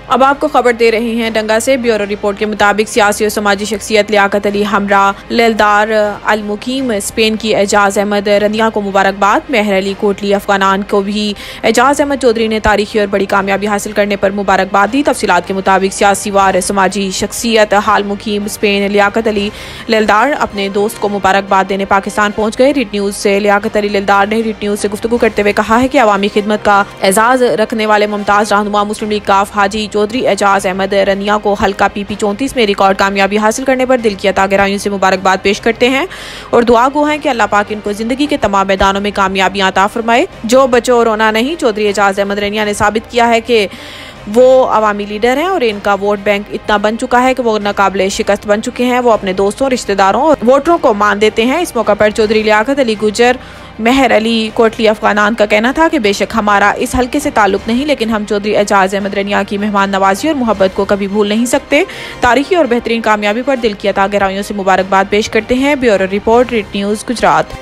अब आपको खबर दे रहे हैं डंगा से। ब्यूरो रिपोर्ट के मुताबिक सियासी और समाजी शख्सियत लियाकत अली हमरा ललदार अल मुकीम स्पेन की एजाज अहमद रनिया को मुबारकबाद। मेहर अली कोटली अफगानान को भी एजाज अहमद चौधरी ने तारीखी और बड़ी कामयाबी हासिल करने पर मुबारकबाद दी। तफसीलात के मुताबिक सियासी वार समाजी शख्सियत हाल मुकीम स्पेन लियाकत अली ललदार अपने दोस्त को मुबारकबाद देने पाकिस्तान पहुँच गए। रिट न्यूज़ से लियाकत अली ललदार ने रिट न्यूज़ से गुफ्तगू करते हुए कहा है कि अवामी खिदमत का एजाज रखने वाले मुमताज़ रहनुमा मुस्लिम लीग काफ हाजी चौधरी एजाज अहमद रनिया को हल्का PP 34 में रिकॉर्ड कामयाबी हासिल करने पर दिल की अता गहराइयों से मुबारकबाद पेश करते हैं और दुआ गो हैं कि अल्लाह पाक इनको जिंदगी के तमाम मैदानों में कामयाबियां अता फरमाए। जो बचो रोना नहीं, चौधरी एजाज अहमद रनिया ने साबित किया है कि वो अवामी लीडर हैं और इनका वोट बैंक इतना बन चुका है कि वो नाकाबिले शिकस्त बन चुके हैं। वो अपने दोस्तों, रिश्तेदारों और वोटरों को मान देते हैं। इस मौका पर चौधरी लियाकत अली गुजर मेहर अली कोटली अफगानान का कहना था कि बेशक हमारा इस हल्के से ताल्लुक नहीं, लेकिन हम चौधरी एजाज अहमद रनिया की मेहमान नवाजी और मोहब्बत को कभी भूल नहीं सकते। तारीखी और बेहतरीन कामयाबी पर दिल की अता गहराइयों से मुबारकबाद पेश करते हैं। Bureau report, writ news, Gujarat.